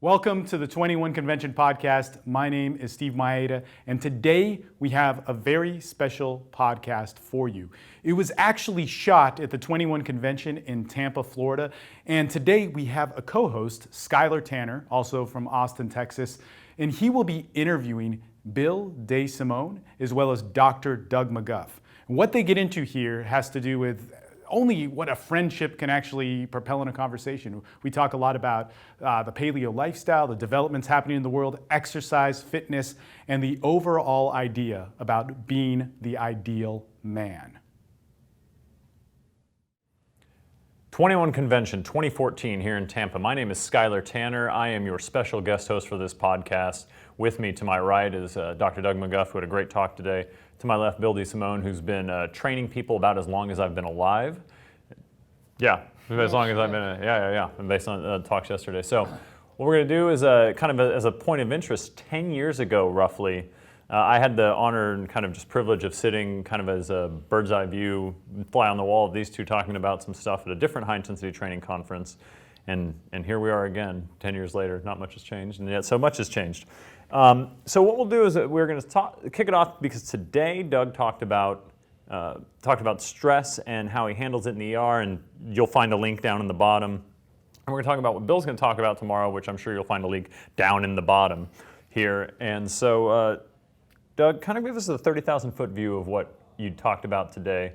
Welcome to the 21 Convention Podcast. My name is Steve Maeda, and today we have a very special podcast for you. It was actually shot at the 21 Convention in Tampa, Florida, and today we have a co-host, Skyler Tanner, also from Austin, Texas, and he will be interviewing Bill DeSimone as well as Dr. Doug McGuff. And what they get into here has to do with only what a friendship can actually propel in a conversation. We talk a lot about the paleo lifestyle, the developments happening in the world, exercise, fitness, and the overall idea about being the ideal man. 21 Convention 2014 here in Tampa. My name is Skyler Tanner. I am your special guest host for this podcast. With me to my right is Dr. Doug McGuff, who had a great talk today. To my left, Bill DeSimone, who's been training people about as long as I've been alive. Yeah, as long as I've been, and based on talks yesterday. So what we're going to do is as a point of interest, 10 years ago roughly, I had the honor and kind of just privilege of sitting kind of as a bird's eye view, fly on the wall of these two talking about some stuff at a different high intensity training conference. And here we are again, 10 years later. Not much has changed, and yet so much has changed. So what we'll do is that we're going to kick it off because today Doug talked about stress and how he handles it in the ER, and you'll find a link down in the bottom. And we're going to talk about what Bill's going to talk about tomorrow, which I'm sure you'll find a link down in the bottom here. And so, Doug, kind of give us a 30,000-foot view of what you talked about today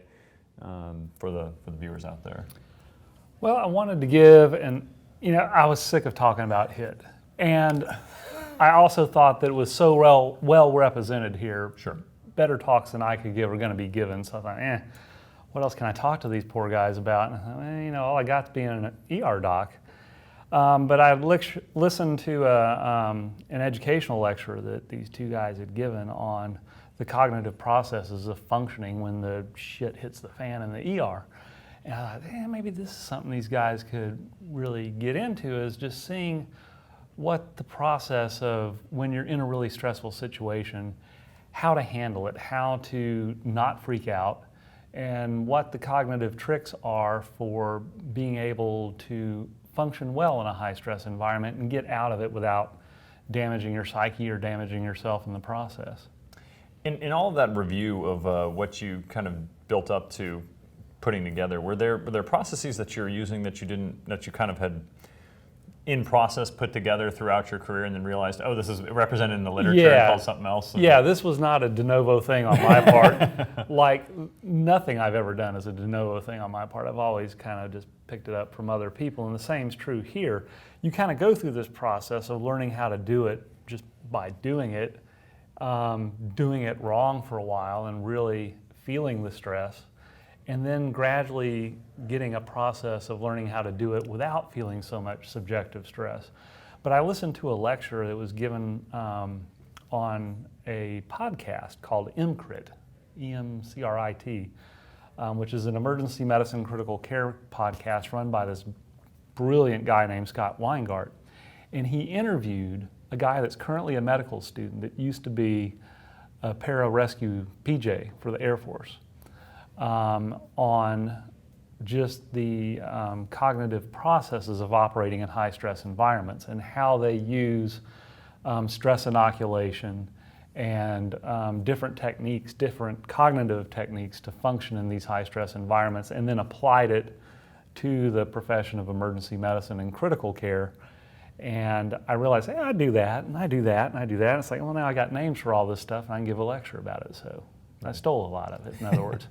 for the viewers out there. Well, I wanted to give, and I was sick of talking about HIIT, and I also thought that it was so well represented here. Sure. Better talks than I could give are going to be given. So I thought, what else can I talk to these poor guys about? And I thought, all I got to be an ER doc. But I listened to an educational lecture that these two guys had given on the cognitive processes of functioning when the shit hits the fan in the ER. And I thought, maybe this is something these guys could really get into, is just seeing what the process of when you're in a really stressful situation, how to handle it, how to not freak out, and what the cognitive tricks are for being able to function well in a high stress environment and get out of it without damaging your psyche or damaging yourself in the process. In all of that review of what you kind of built up to putting together, were there processes that you're using that you kind of had in process put together throughout your career and then realized, this is represented in the literature and called something else? Yeah, this was not a de novo thing on my part. Like, nothing I've ever done is a de novo thing on my part. I've always kind of just picked it up from other people, and the same's true here. You kind of go through this process of learning how to do it just by doing it wrong for a while and really feeling the stress, and then gradually getting a process of learning how to do it without feeling so much subjective stress. But I listened to a lecture that was given on a podcast called EMCRIT, E-M-C-R-I-T, which is an emergency medicine critical care podcast run by this brilliant guy named Scott Weingart. And he interviewed a guy that's currently a medical student that used to be a pararescue PJ for the Air Force. On just the cognitive processes of operating in high stress environments and how they use stress inoculation and different techniques, different cognitive techniques to function in these high stress environments, and then applied it to the profession of emergency medicine and critical care. And I realized, I do that, and I do that, and I do that. And it's like, well, now I got names for all this stuff, and I can give a lecture about it. So I stole a lot of it, in other words.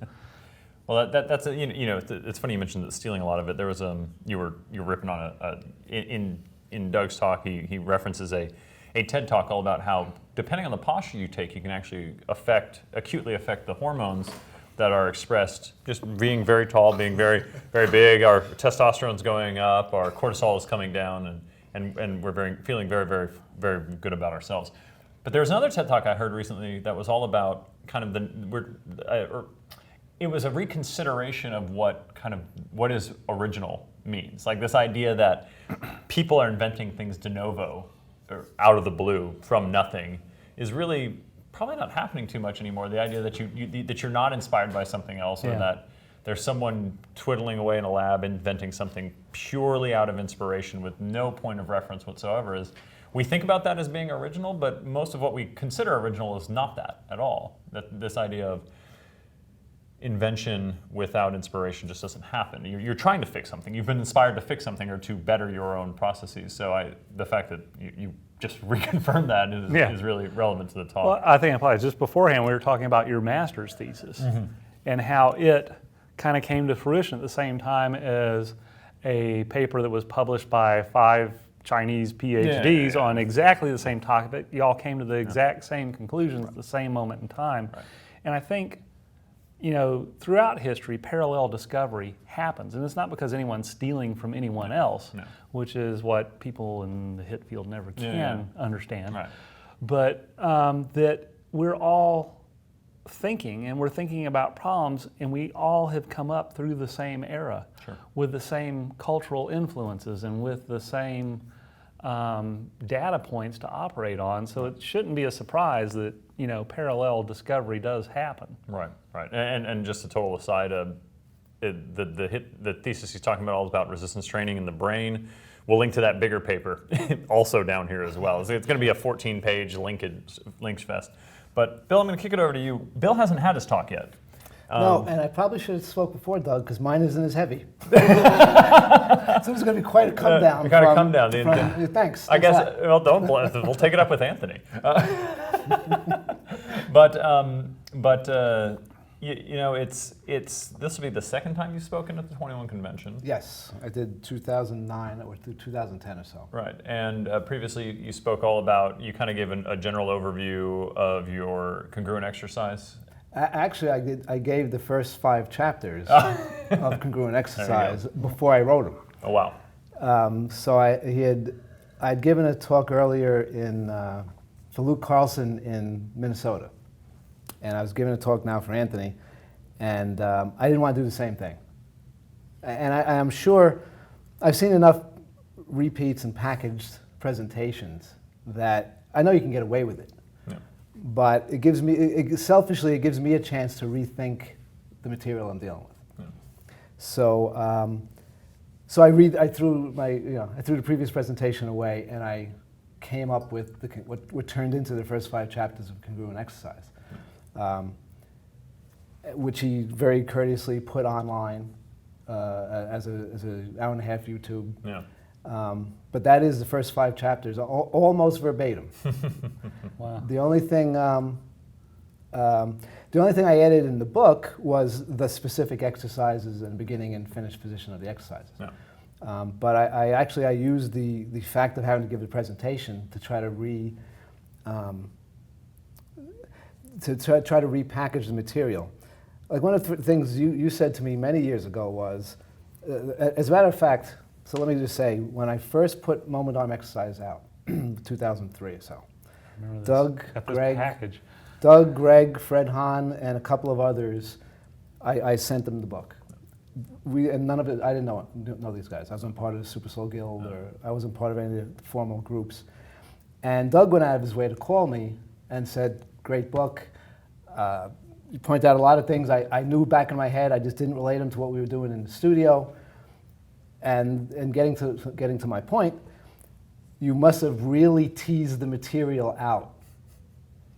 Well, that's it's funny you mentioned that stealing a lot of it. There was you were ripping on in Doug's talk. He references a TED talk all about how depending on the posture you take, you can actually acutely affect the hormones that are expressed. Just being very tall, being very very big, our testosterone's going up, our cortisol is coming down, and we're feeling very very very good about ourselves. But there was another TED talk I heard recently that was all about kind of it was a reconsideration of what is original means. Like this idea that people are inventing things de novo, or out of the blue, from nothing, is really probably not happening too much anymore. The idea that you're not inspired by something else, or there's someone twiddling away in a lab inventing something purely out of inspiration with no point of reference whatsoever. Is we think about that as being original, but most of what we consider original is not that at all. This idea of invention without inspiration just doesn't happen. You're trying to fix something. You've been inspired to fix something or to better your own processes. So the fact that you just reconfirmed that is really relevant to the talk. Well, I think it applies. Just beforehand, we were talking about your master's thesis and how it kind of came to fruition at the same time as a paper that was published by 5 Chinese PhDs on exactly the same topic. You all came to the exact same conclusions at the same moment in time. Right. And I think, throughout history, parallel discovery happens. And it's not because anyone's stealing from anyone else, which is what people in the hit field never can understand. Right. But that we're all thinking, and we're thinking about problems, and we all have come up through the same era with the same cultural influences and with the same data points to operate on. So it shouldn't be a surprise that parallel discovery does happen. Right. And just a total aside, the thesis he's talking about all is about resistance training in the brain. We'll link to that bigger paper also down here as well. It's going to be a 14-page links fest. But Bill, I'm going to kick it over to you. Bill hasn't had his talk yet. No, and I probably should have spoke before, Doug, because mine isn't as heavy. So it's going to be quite a come down. You got to come down. Thanks. I guess. Well, don't. We'll take it up with Anthony. But this will be the second time you've spoken at the 21 convention. Yes, I did 2009 or 2010 or so. Right, and previously you spoke all about, you kind of gave a general overview of your congruent exercise. Actually, I gave the first 5 chapters of congruent exercise before I wrote them. Oh wow! So I'd given a talk earlier for Luke Carlson in Minnesota, and I was giving a talk now for Anthony, and I didn't want to do the same thing. And I'm sure I've seen enough repeats and packaged presentations that I know you can get away with it. Yeah. But it gives me, selfishly, it gives me a chance to rethink the material I'm dealing with. Yeah. So, so I threw the previous presentation away, and I came up with what turned into the first 5 chapters of congruent exercise, which he very courteously put online as an hour-and-a-half YouTube. Yeah. But that is the first 5 chapters, almost verbatim. Wow. The only thing I added in the book was the specific exercises and beginning and finish position of the exercises. Yeah. But I used the fact of having to give the presentation to try to repackage the material. Like one of the things you said to me many years ago was, as a matter of fact, so let me just say, when I first put Moment Arm Exercise out, 2003 or so, Doug, Greg, Fred Hahn, and a couple of others, I sent them the book. And none of it, I didn't know these guys. I wasn't part of the Super Soul Guild, or I wasn't part of any of the formal groups. And Doug went out of his way to call me and said, great book. You point out a lot of things I knew back in my head, I just didn't relate them to what we were doing in the studio. And getting to my point, you must have really teased the material out.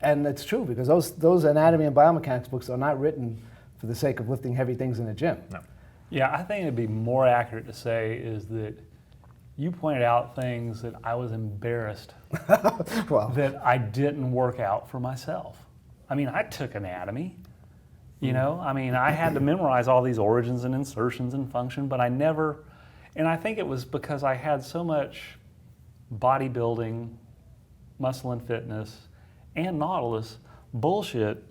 And that's true, because those anatomy and biomechanics books are not written for the sake of lifting heavy things in a gym. No. Yeah, I think it'd be more accurate to say is that you pointed out things that I was embarrassed that I didn't work out for myself. I mean, I took anatomy, I had to memorize all these origins and insertions and function, but I never, and I think it was because I had so much bodybuilding, muscle and fitness, and Nautilus bullshit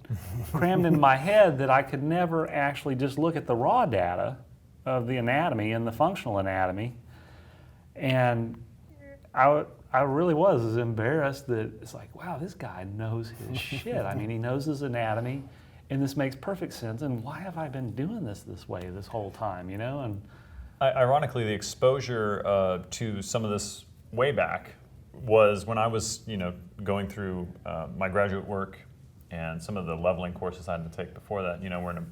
crammed into my head that I could never actually just look at the raw data of the anatomy and the functional anatomy. And I really was embarrassed that it's like, wow, this guy knows his shit. I mean, he knows his anatomy, and this makes perfect sense. And why have I been doing this way this whole time, And ironically, the exposure to some of this way back was when I was, going through my graduate work and some of the leveling courses I had to take before that. We're in a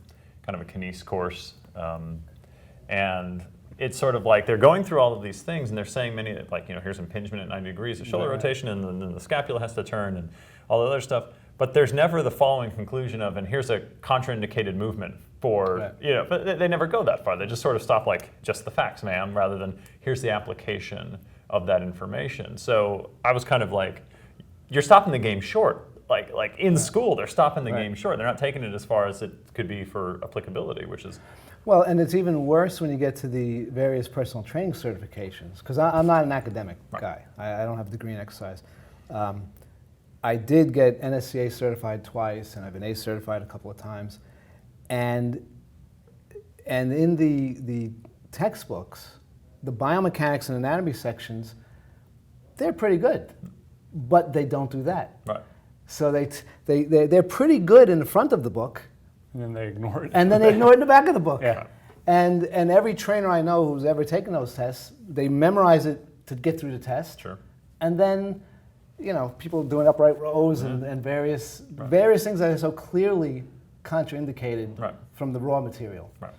kind of a kines course And it's sort of like they're going through all of these things, and they're saying many, like, here's impingement at 90 degrees, the shoulder rotation, and then the scapula has to turn, and all the other stuff. But there's never the following conclusion of, and here's a contraindicated movement for, but they never go that far. They just sort of stop like, just the facts, ma'am, rather than here's the application of that information. So I was kind of like, you're stopping the game short. Like in school, they're stopping the game short. They're not taking it as far as it could be for applicability, which is... Well, and it's even worse when you get to the various personal training certifications, because I'm not an academic guy. I don't have a degree in exercise. I did get NSCA certified twice, and I've been ACE certified a couple of times. And in the textbooks, the biomechanics and anatomy sections, they're pretty good, but they don't do that. Right. So they're pretty good in the front of the book. And then they ignore it. And then they ignore it in the back of the book. Yeah. And every trainer I know who's ever taken those tests, they memorize it to get through the test. Sure. And then, people doing upright rows and various things that are so clearly contraindicated from the raw material. Right.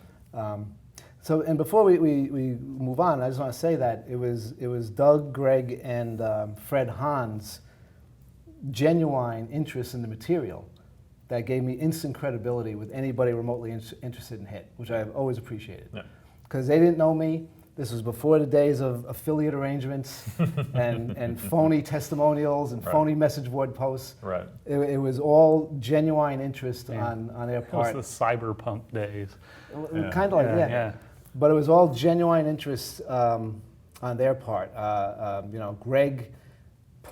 And before we move on, I just want to say that it was Doug, Greg, and Fred Hahn's genuine interest in the material that gave me instant credibility with anybody remotely interested in HIIT, which I've always appreciated. Because they didn't know me. This was before the days of affiliate arrangements and phony testimonials and phony message board posts. Right. It was all genuine interest on their part. It was the cyberpunk days. Kind of like, But it was all genuine interest on their part. Greg,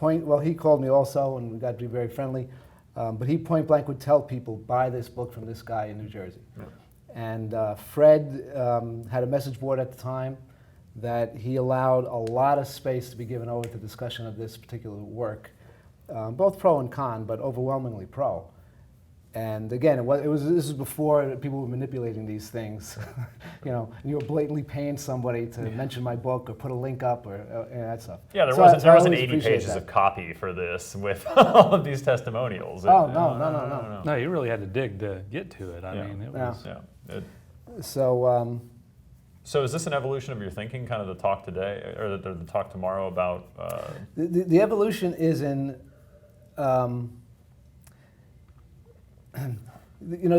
he called me also, and we got to be very friendly. But he point blank would tell people, buy this book from this guy in New Jersey. Yeah. And Fred had a message board at the time that he allowed a lot of space to be given over to discussion of this particular work, both pro and con, but overwhelmingly pro. And again, this was before people were manipulating these things, and you were blatantly paying somebody to mention my book or put a link up or that stuff. Yeah, there wasn't 80 pages of copy for this with all of these testimonials. No. No, you really had to dig to get to it. I mean, it was... So is this an evolution of your thinking, kind of the talk today, or the talk tomorrow about... The evolution is in... the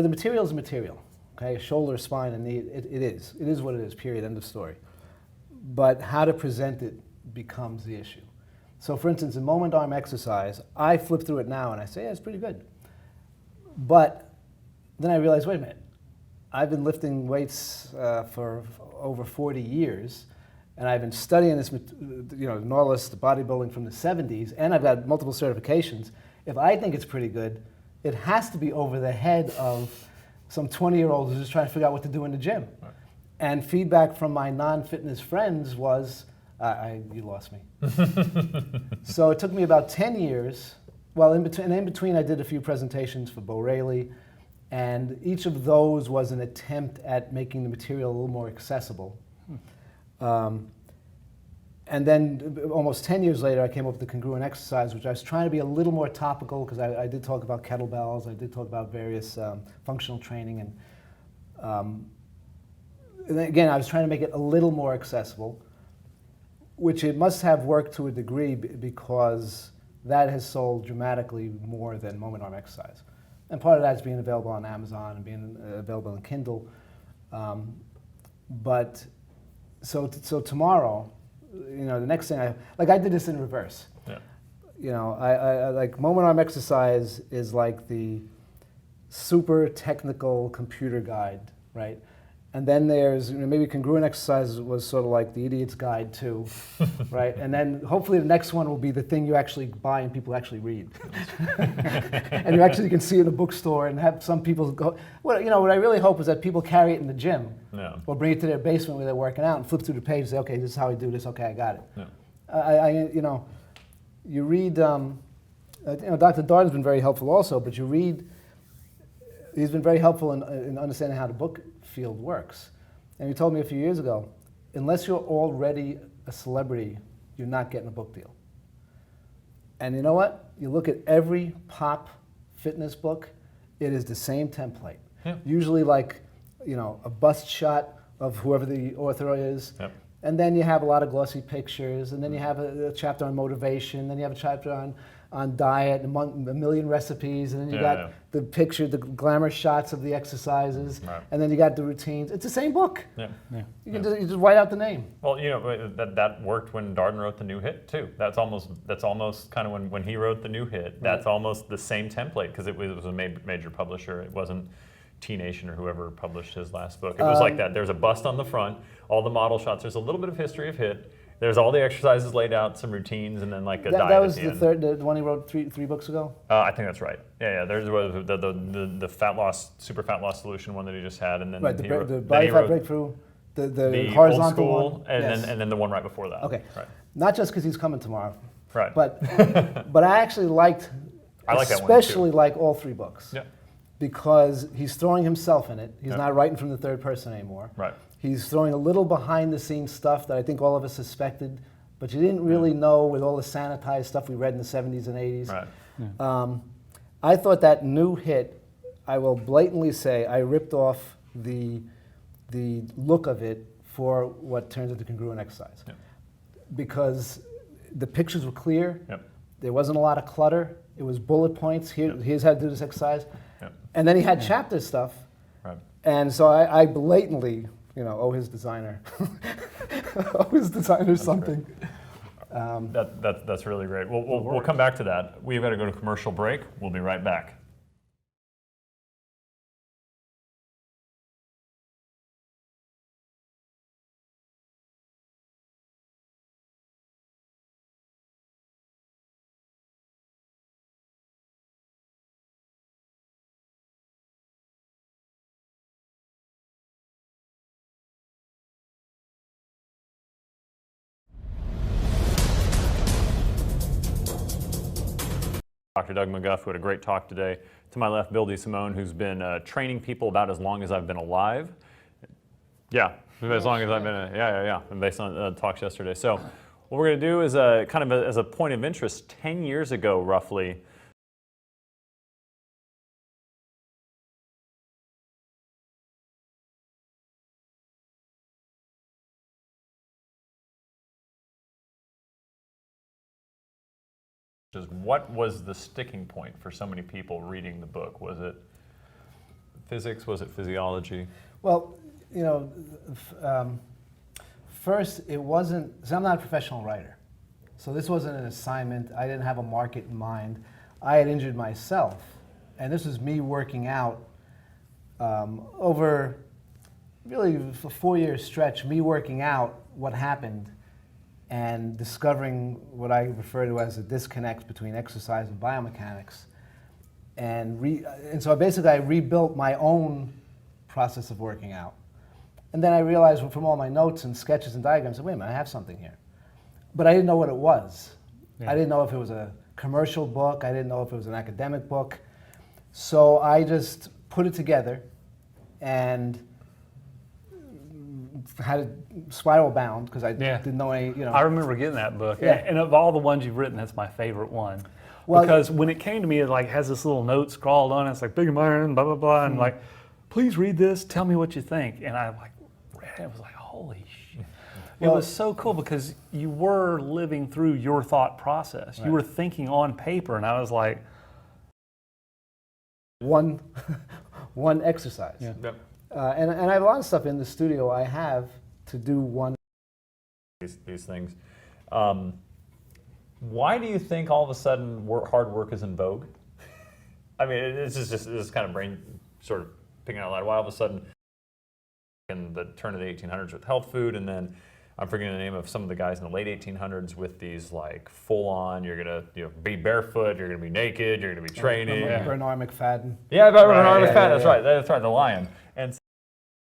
material is material, okay? Shoulder, spine, and knee, it is. It is what it is, period, end of story. But how to present it becomes the issue. So for instance, in moment arm exercise, I flip through it now and I say, yeah, it's pretty good. But then I realize, wait a minute, I've been lifting weights for over 40 years, and I've been studying this, Nautilus, the bodybuilding from the 70s, and I've got multiple certifications. If I think it's pretty good, it has to be over the head of some 20-year-old who's just trying to figure out what to do in the gym. Right. And feedback from my non-fitness friends was, you lost me. So it took me about 10 years. Well, in between I did a few presentations for Bo Rayleigh, and each of those was an attempt at making the material a little more accessible. And then almost 10 years later, I came up with the congruent exercise, which I was trying to be a little more topical, because I did talk about kettlebells, I did talk about various functional training, and then again, I was trying to make it a little more accessible, which it must have worked to a degree because that has sold dramatically more than moment arm exercise. And part of that is being available on Amazon and being available on Kindle. But so tomorrow, the next thing I did this in reverse. Yeah. I like moment arm exercise is like the super technical computer guide, right? And then there's maybe congruent exercise was sort of like the idiot's guide too, right? And then hopefully the next one will be the thing you actually buy and people actually read, and you actually can see it in a bookstore and have some people go. Well, what I really hope is that people carry it in the gym, or bring it to their basement where they're working out and flip through the page and say, okay, this is how I do this. Okay, I got it. Yeah. You read. Dr. Darden's been very helpful also, but you read. He's been very helpful in understanding how the book field works. And he told me a few years ago, unless you're already a celebrity, you're not getting a book deal. And you know what? You look at every pop fitness book, it is the same template. Yeah. Usually like, a bust shot of whoever the author is. Yep. And then you have a lot of glossy pictures, and then you have a chapter on motivation, then you have a chapter on diet, a million recipes, and then you got the picture, the glamour shots of the exercises, and then you got the routines. It's the same book. Yeah. You can just write out the name. Well, that worked when Darden wrote the new hit too. That's almost kind of when he wrote the new hit. That's almost the same template because it was a major publisher. It wasn't T-Nation or whoever published his last book. It was like that. There's a bust on the front, all the model shots. There's a little bit of history of hit. There's all the exercises laid out, some routines, and then like a diet. That was at the end. the one he wrote three books ago. I think that's right. Yeah. There's the fat loss, super fat loss solution one that he just had, and then the body fat breakthrough, the horizontal old school, one, and then the one right before that. Okay. Right. Not just because he's coming tomorrow. Right. But I actually liked, I like that one too. especially like all three books. Yeah. Because he's throwing himself in it. He's not writing from the third person anymore. Right. He's throwing a little behind the scenes stuff that I think all of us suspected, but you didn't really know with all the sanitized stuff we read in the 70s and 80s. Right. Yeah. I thought that new hit, I will blatantly say, I ripped off the look of it for what turns into congruent exercise. Yep. Because the pictures were clear. Yep. There wasn't a lot of clutter. It was bullet points. Here's how to do this exercise. Yep. And then he had chapter stuff. Right. And so I blatantly, owe his designer, something. That's really great. We'll come back to that. We've got to go to commercial break. We'll be right back. Dr. Doug McGuff, who had a great talk today. To my left, Bill DeSimone, who's been training people about as long as I've been alive. Yeah, as long as I've been, and based on talks yesterday. So what we're going to do is kind of as a point of interest, 10 years ago, roughly, what was the sticking point for so many people reading the book? Was it physics? Was it physiology? Well, first it wasn't, because I'm not a professional writer. So this wasn't an assignment. I didn't have a market in mind. I had injured myself. And this was me working out over really a 4-year stretch, me working out what happened and discovering what I refer to as a disconnect between exercise and biomechanics. And so basically I rebuilt my own process of working out. And then I realized from all my notes and sketches and diagrams, wait a minute, I have something here. But I didn't know what it was. Yeah. I didn't know if it was a commercial book. I didn't know if it was an academic book. So I just put it together and had it spiral bound because I didn't know any, I remember getting that book. Yeah. And of all the ones you've written, that's my favorite one. Well, because when it came to me, it like has this little note scrawled on it. It's like big iron, blah, blah, blah. And like, please read this. Tell me what you think. And I like read it. I was like, holy shit. It was so cool because you were living through your thought process. Right. You were thinking on paper. And I was like, one exercise. Yeah. Yep. And I have a lot of stuff in the studio I have to do one. These things. Why do you think all of a sudden hard work is in vogue? I mean, this is kind of brain sort of picking out loud. Why all of a sudden in the turn of the 1800s with health food, and then I'm forgetting the name of some of the guys in the late 1800s with these like full on, you're gonna be barefoot, you're gonna be naked, you're gonna be training. Bernard McFadden. Yeah, Bernard McFadden. That's right. That's right. The lion. And